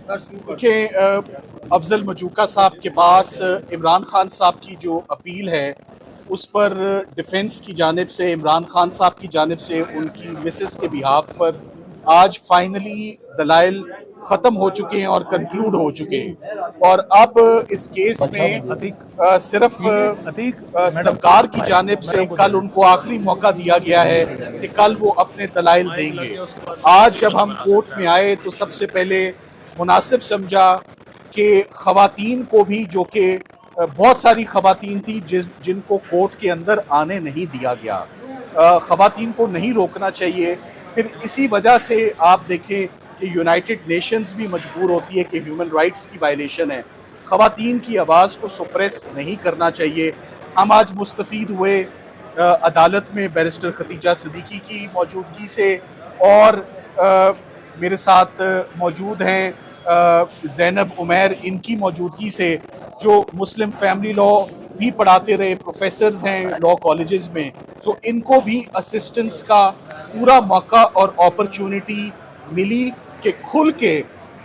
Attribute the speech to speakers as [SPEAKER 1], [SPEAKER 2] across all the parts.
[SPEAKER 1] देखिए, अफजल मजूका साहब के पास इमरान खान साहब की जो अपील है उस पर डिफेंस की जानिब से, इमरान खान साहब की जानिब से, उनकी मिसेस के बिहाफ पर आज फाइनली दलाइल ख़त्म हो चुके हैं और कंक्लूड हो चुके हैं। और अब इस केस में सिर्फ सरकार की जानिब से कल उनको आखिरी मौका दिया गया है कि कल वो अपने दलाइल देंगे। आज जब हम कोर्ट में आए तो सबसे पहले मुनासिब समझा कि ख़वातीन को भी, जो कि बहुत सारी ख़वातीन थी जिनको कोर्ट के अंदर आने नहीं दिया गया, ख़वातीन को नहीं रोकना चाहिए। फिर इसी वजह से आप देखें कि यूनाइटेड नेशंस भी मजबूर होती है कि ह्यूमन राइट्स की वायलेशन है, ख़वातीन की आवाज़ को सप्रेस नहीं करना चाहिए। हम आज मुस्तफ़ीद हुए अदालत में बैरिस्टर खतीजा सिद्दीकी की मौजूदगी से, और मेरे साथ मौजूद हैं ज़ैनब उमैर, इनकी मौजूदगी से, जो मुस्लिम फैमिली लॉ भी पढ़ाते रहे, प्रोफेसर्स हैं लॉ कॉलेजेस में। सो इनको भी असिस्टेंस का पूरा मौका और अपॉर्चुनिटी मिली कि खुल के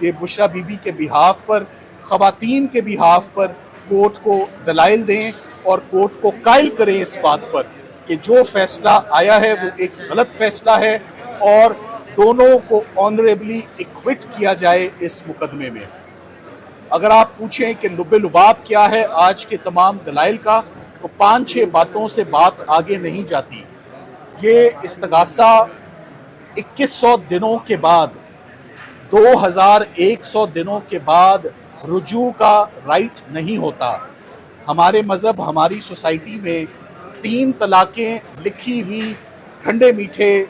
[SPEAKER 1] ये बुशरा बीबी के बिहाफ पर, ख़वातीन के बिहाफ पर कोर्ट को दलाइल दें और कोर्ट को कायल करें इस बात पर कि जो फैसला आया है वो एक गलत फैसला है और दोनों को ऑनरेबली एक्विट किया जाए इस मुकदमे में। अगर आप पूछें कि लुबे लुबाब क्या है आज के तमाम दलाइल का, तो 5-6 बातों से बात आगे नहीं जाती। ये इस्तगासा 2100 दिनों के बाद, 2100 दिनों के बाद रुजू का राइट नहीं होता। हमारे मज़हब, हमारी सोसाइटी में 3 तलाक़ें लिखी हुई ठंडे मीठे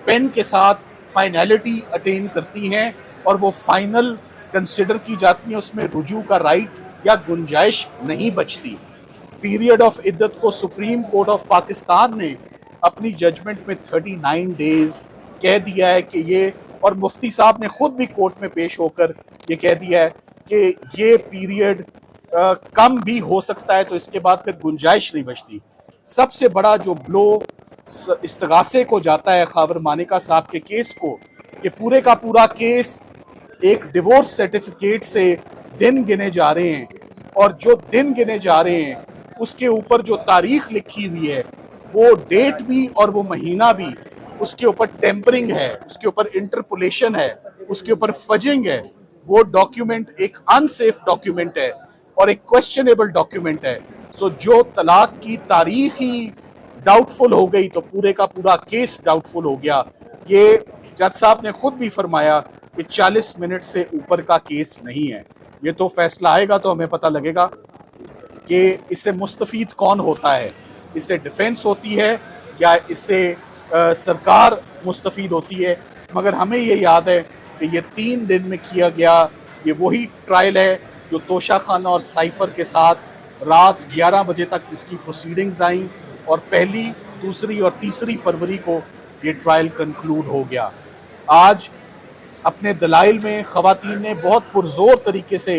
[SPEAKER 1] पेन के साथ फाइनलिटी अटेन करती हैं और वो फाइनल कंसिडर की जाती हैं, उसमें रुजू का राइट या गुंजाइश नहीं बचती। पीरियड ऑफ इद्दत को सुप्रीम कोर्ट ऑफ पाकिस्तान ने अपनी जजमेंट में 39 डेज कह दिया है कि ये, और मुफ्ती साहब ने खुद भी कोर्ट में पेश होकर ये कह दिया है कि ये पीरियड कम भी हो सकता है, तो इसके बाद फिर गुंजाइश नहीं बचती। सबसे बड़ा जो ब्लो इस्तगासे को जाता है खाबर मानिका साहब के केस को, कि पूरे का पूरा केस एक डिवोर्स सर्टिफिकेट से दिन गिने जा रहे हैं, और जो दिन गिने जा रहे हैं उसके ऊपर जो तारीख लिखी हुई है, वो डेट भी और वो महीना भी, उसके ऊपर टेम्परिंग है, उसके ऊपर इंटरपोलेशन है, उसके ऊपर फजिंग है। वो डॉक्यूमेंट एक अनसेफ डॉक्यूमेंट है और एक क्वेश्चनेबल डॉक्यूमेंट है। सो जो तलाक की तारीख ही डाउटफुल हो गई तो पूरे का पूरा केस डाउटफुल हो गया। ये जज साहब ने खुद भी फरमाया कि 40 मिनट से ऊपर का केस नहीं है। ये तो फैसला आएगा तो हमें पता लगेगा कि इससे मुस्तफीद कौन होता है, इससे डिफेंस होती है या इससे सरकार मुस्तफीद होती है। मगर हमें ये याद है कि ये 3 दिन में किया गया ये वही ट्रायल है जो तोशा खाना और साइफर के साथ रात 11 बजे तक जिसकी प्रोसीडिंग्स आई, और 1, 2 और 3 फरवरी को ये ट्रायल कंक्लूड हो गया। आज अपने दलाइल में ख़वातीन ने बहुत पुरजोर तरीके से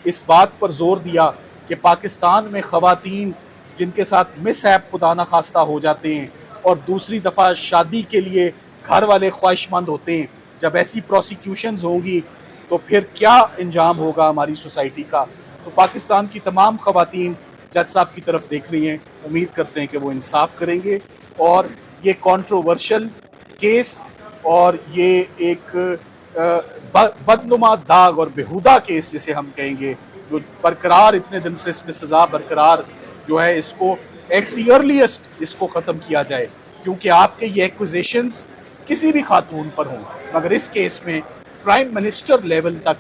[SPEAKER 1] इस बात पर जोर दिया कि पाकिस्तान में ख़वातीन जिनके साथ मिसहैप खुदा न खास्ता हो जाते हैं और दूसरी दफ़ा शादी के लिए घर वाले ख्वाहिशमंद होते हैं, जब ऐसी प्रोसिक्यूशंस होंगी तो फिर क्या इंजाम होगा हमारी सोसाइटी का। तो पाकिस्तान की तमाम ख़वातीन जज साहब की तरफ देख रही हैं, उम्मीद करते हैं कि वो इंसाफ करेंगे और ये कंट्रोवर्शियल केस और ये एक बदनुमा दाग और बेहुदा केस जिसे हम कहेंगे, जो बरकरार इतने दिन से इसमें सज़ा बरकरार जो है, इसको एट द अर्लीस्ट इसको ख़त्म किया जाए, क्योंकि आपके ये एक्विजिशंस किसी भी खातून पर हों, मगर इस केस में प्राइम मिनिस्टर लेवल तक,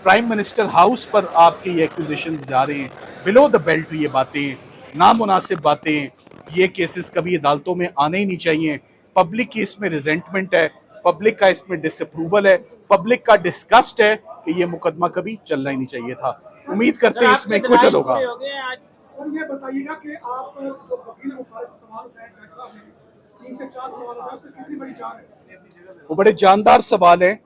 [SPEAKER 1] प्राइम मिनिस्टर हाउस पर आपके ये एक्विजिशंस जा रहे हैं। बिलो द बेल्ट ये बातें, नामुनासिब बातें, ये केसेस कभी अदालतों में आने ही नहीं चाहिए। पब्लिक की इसमें रिजेंटमेंट है, पब्लिक का इसमें डिसअप्रूवल है, पब्लिक का डिस्गस्ट है कि ये मुकदमा कभी चलना ही नहीं चाहिए था। उम्मीद करते हैं इसमें एक्विटल होगा।
[SPEAKER 2] सर ये बताइएगा कि आप जो वकील मुखालिफ से सवाल उठाए जज साहब ने 3 से 4 सवाल उठाए, उसमें कितनी बड़ी जान है?
[SPEAKER 1] वो बड़े जानदार सवाल हैं,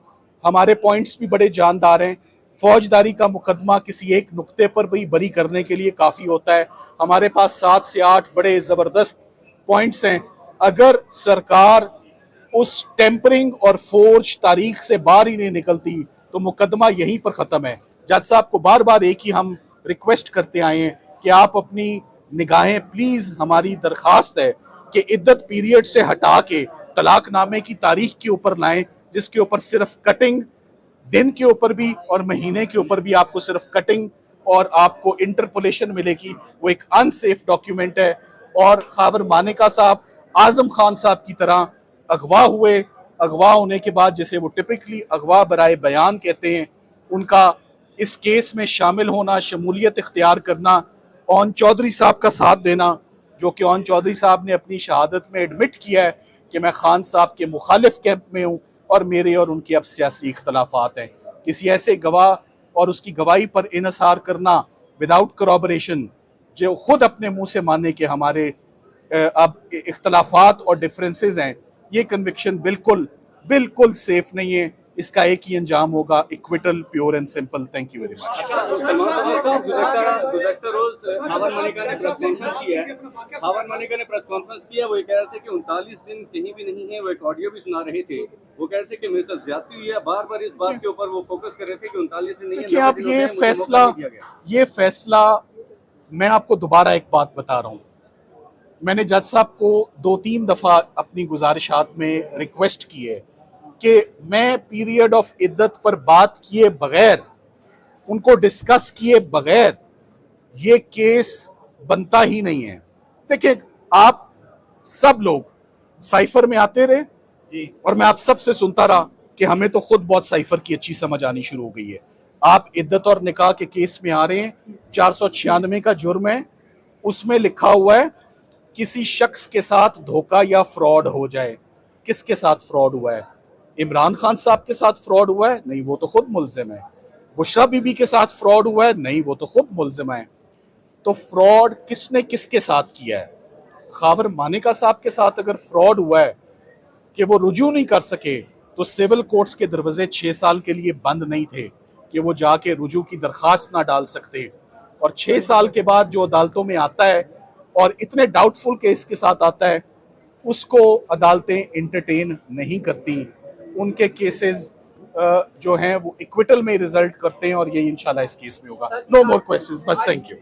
[SPEAKER 1] हमारे पॉइंट्स भी बड़े जानदार हैं। फौजदारी का मुकदमा किसी एक नुक्ते पर भी बरी करने के लिए काफ़ी होता है। हमारे पास 7 से 8 बड़े ज़बरदस्त पॉइंट्स हैं। अगर सरकार उस टेम्परिंग और फोर्ज तारीख से बाहर ही नहीं निकलती तो मुकदमा यहीं पर ख़त्म है। जज साहब को बार बार एक ही हम रिक्वेस्ट करते आए हैं कि आप अपनी निगाहें प्लीज़, हमारी दरख्वास्त है कि इद्दत पीरियड से हटा के तलाकनामे की तारीख के ऊपर लाएं, जिसके ऊपर सिर्फ कटिंग, दिन के ऊपर भी और महीने के ऊपर भी आपको सिर्फ कटिंग और आपको इंटरपोलेशन मिलेगी। वो एक अनसेफ डॉक्यूमेंट है। और खावर मानेका साहब आजम खान साहब की तरह अगवा हुए, अगवा होने के बाद जिसे वो टिपिकली अगवा बराए बयान कहते हैं, उनका इस केस में शामिल होना, शमूलियत इख्तियार करना, ओन चौधरी साहब का साथ देना, जो कि ओन चौधरी साहब ने अपनी शहादत में एडमिट किया है कि मैं खान साहब के मुखालिफ कैंप में हूँ और मेरे और उनके अब सियासी इख्तलाफात हैं। किसी ऐसे गवाह और उसकी गवाही पर इनसार करना विदाउट करॉबरेशन, जो खुद अपने मुंह से माने कि हमारे अब इख्तलाफात और डिफरेंसेस हैं, ये कन्विक्शन बिल्कुल बिल्कुल सेफ नहीं है। इसका एक ही अंजाम होगा, acquittal, pure and simple. Thank you very much.
[SPEAKER 3] गुज़श्ता रोज हावर मनिका ने प्रेस कॉन्फ्रेंस किया है। हावर मनिका ने प्रेस कॉन्फ्रेंस किया, वो ये कह रहे थे कि 39 दिन कहीं भी नहीं है। वो एक ऑडियो भी सुना रहे थे, वो कह रहे थे कि मेरे साथ ज्यादती हुई है। बार बार इस बात के ऊपर वो फोकस कर रहे थे कि 39 दिन नहीं है।
[SPEAKER 1] देखिए, आप ये फैसला मैं आपको दोबारा एक बात बता रहा हूँ। मैंने जज साहब को 2-3 दफ़ा अपनी गुजारिशात में रिक्वेस्ट की है कि मैं पीरियड ऑफ इद्दत पर बात किए बगैर, उनको डिस्कस किए बगैर ये केस बनता ही नहीं है। देखिए, आप सब लोग साइफर में आते रहे और मैं आप सब से सुनता रहा कि हमें तो खुद बहुत साइफर की अच्छी समझ आनी शुरू हो गई है। आप इद्दत और निकाह के केस में आ रहे हैं, 496 का जुर्म है, उसमें लिखा हुआ है किसी शख्स के साथ धोखा या फ्रॉड हो जाए। किसके साथ फ्रॉड हुआ है? इमरान खान साहब के साथ फ्रॉड हुआ है? नहीं, वो तो खुद मुल्जिम है। बुशरा बीबी के साथ फ्रॉड हुआ है? नहीं, वो तो खुद मुल्जिम है। तो फ्रॉड किसने किसके साथ किया है? खावर मानेका साहब के साथ अगर फ्रॉड हुआ है कि वो रुजू नहीं कर सके, तो सिविल कोर्ट्स के दरवाजे 6 साल के लिए बंद नहीं थे कि वो जाके रुजू की दरखास्त ना डाल सकते। और 6 साल के बाद जो अदालतों में आता है और इतने डाउटफुल केस के साथ आता है, उसको अदालतें इंटरटेन नहीं करती। उनके केसेस जो हैं वो इक्विटल में रिजल्ट करते हैं और ये इंशाल्लाह इस केस में होगा। नो मोर क्वेश्चंस, बस थैंक यू।